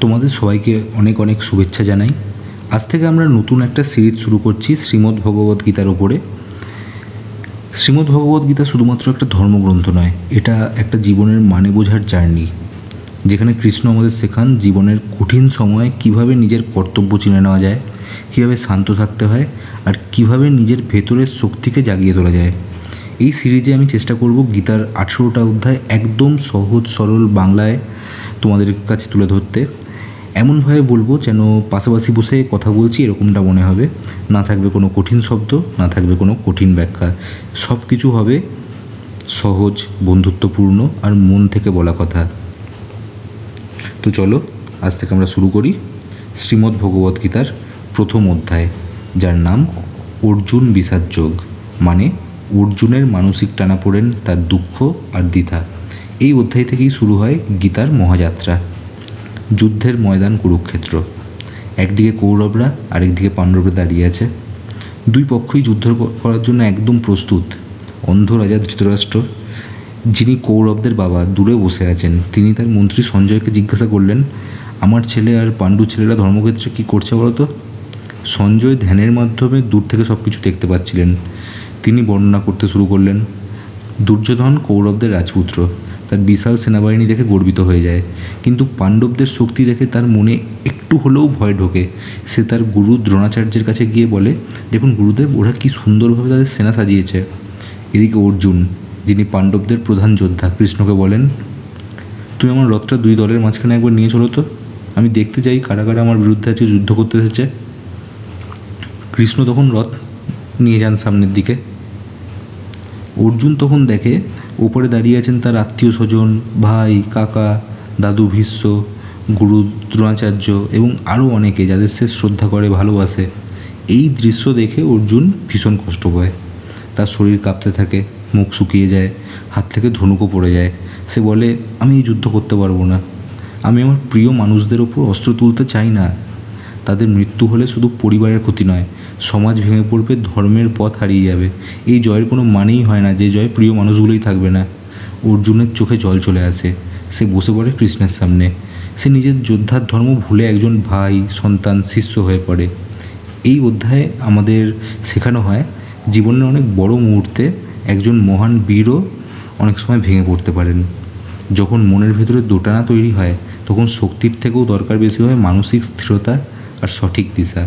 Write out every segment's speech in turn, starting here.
তোমাদের সবাইকে অনেক অনেক শুভেচ্ছা জানাই। আজ থেকে আমরা নতুন একটা সিরিজ শুরু করছি শ্রীমদ্ ভগবদ্গীতার ওপরে। শ্রীমদ্ ভগবদ্গীতা শুধুমাত্র একটা ধর্মগ্রন্থ নয়, এটা একটা জীবনের মানে বোঝার জার্নি, যেখানে কৃষ্ণ আমাদের শেখান জীবনের কঠিন সময়ে কিভাবে নিজের কর্তব্য চিনে নেওয়া যায়, কীভাবে শান্ত থাকতে হয়, আর কিভাবে নিজের ভেতরের শক্তিকে জাগিয়ে তোলা যায়। এই সিরিজে আমি চেষ্টা করব গীতার 18টা অধ্যায় একদম সহজ সরল বাংলায় তোমাদের কাছে তুলে ধরতে। এমনভাবে বলবো যেন পাশাপাশি বসে কথা বলছি এরকমটা মনে হবে। না থাকবে কোনো কঠিন শব্দ, না থাকবে কোনো কঠিন ব্যাখ্যা, সব কিছু হবে সহজ, বন্ধুত্বপূর্ণ আর মন থেকে বলা কথা। তো চলো আজ থেকে আমরা শুরু করি শ্রীমদ্ ভগবদ্গীতার প্রথম অধ্যায়, যার নাম অর্জুন বিষাদ যোগ, মানে অর্জুনের মানসিক টানাপোড়েন, তার দুঃখ আর দ্বিধা। এই অধ্যায় থেকেই শুরু হয় গীতার মহাযাত্রা। যুদ্ধের ময়দান কুরুক্ষেত্র। একদিকে কৌরবরা, আরেকদিকে পাণ্ডবরা দাঁড়িয়ে আছে। দুই পক্ষই যুদ্ধ করার জন্য একদম প্রস্তুত। অন্ধ রাজা ধৃতরাষ্ট্র, যিনি কৌরবদের বাবা, দূরে বসে আছেন। তিনি তার মন্ত্রী সঞ্জয়কে জিজ্ঞাসা করলেন, আমার ছেলে আর পাণ্ডু ছেলেরা ধর্মক্ষেত্রে কী করছে বলো তো? সঞ্জয় ধ্যানের মাধ্যমে দূর থেকে সব কিছু দেখতে পাচ্ছিলেন। তিনি বর্ণনা করতে শুরু করলেন। দুর্যোধন কৌরবদের রাজপুত্র, তার বিশাল সেনাবাহিনী দেখে গর্বিত হয়ে যায়, কিন্তু পাণ্ডবদের শক্তি দেখে তার মনে একটু হলেও ভয় ঢোকে। সে তার গুরু দ্রোণাচার্যের কাছে গিয়ে বলে, দেখুন গুরুদেব, ওরা কি সুন্দরভাবে তাদের সেনা সাজিয়েছে। এদিকে অর্জুন, যিনি পাণ্ডবদের প্রধান যোদ্ধা, কৃষ্ণকে বলেন, তুমি আমার রথটা দুই দলের মাঝখানে একবার নিয়ে চলো তো, আমি দেখতে চাই কারা কারা আমার বিরুদ্ধে আছে, যুদ্ধ করতে এসেছে। কৃষ্ণ তখন রথ নিয়ে যান সামনের দিকে। অর্জুন তখন দেখে ওপরে দাঁড়িয়ে আছেন তার আত্মীয় স্বজন, ভাই, কাকা, দাদু ভীষ্ম, গুরু দ্রোণাচার্য এবং আরও অনেকে, যাদের সে শ্রদ্ধা করে, ভালোবাসে। এই দৃশ্য দেখে অর্জুন ভীষণ কষ্ট পায়। তার শরীর কাঁপতে থাকে, মুখ শুকিয়ে যায়, হাত থেকে ধনুকও পড়ে যায়। সে বলে, আমি এই যুদ্ধ করতে পারবো না। আমি আমার প্রিয় মানুষদের ওপর অস্ত্র তুলতে চাই না। তাদের মৃত্যু হলে শুধু পরিবারের ক্ষতি নয়, সমাজ ভেঙে পড়বে, ধর্মের পথ হারিয়ে যাবে। এই জয়ের কোনো মানেই হয় না যে জয় প্রিয় মানুষগুলোই থাকবে না। অর্জুনের চোখে জল চলে আসে। সে বসে পড়ে কৃষ্ণের সামনে। সে নিজের যোদ্ধার ধর্ম ভুলে একজন ভাই, সন্তান, শিষ্য হয়ে পড়ে। এই অধ্যায়ে আমাদের শেখানো হয় জীবনের অনেক বড় মুহূর্তে একজন মহান বীরও অনেক সময় ভেঙে পড়তে পারেন। যখন মনের ভেতরে দোটানা তৈরি হয়, তখন শক্তির থেকেও দরকার বেশি হয় মানসিক স্থিরতা আর সঠিক দিশা।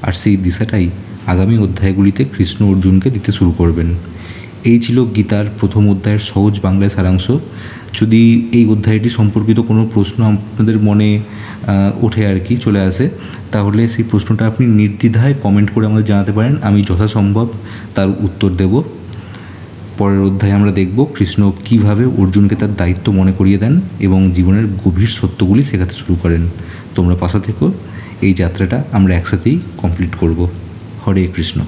আর সেই দিশাটাই আগামী অধ্যায়গুলিতে কৃষ্ণ অর্জুনকে দিতে শুরু করবেন। এই ছিল গীতার প্রথম অধ্যায়ের সহজ বাংলায় সারাংশ। যদি এই অধ্যায়টি সম্পর্কিত কোনো প্রশ্ন আপনাদের মনে ওঠে আর কি, চলে আসে, তাহলে সেই প্রশ্নটা আপনি নির্দ্বিধায় কমেন্ট করে আমাদের জানাতে পারেন। আমি যথাসম্ভব তার উত্তর দেব। পরের অধ্যায়ে আমরা দেখব কৃষ্ণ কীভাবে অর্জুনকে তার দায়িত্ব মনে করিয়ে দেন এবং জীবনের গভীর সত্যগুলি শেখাতে শুরু করেন। তোমরা পাশে থেকো, এই যাত্রাটা আমরা একসাথেই কমপ্লিট করব। হরে কৃষ্ণ।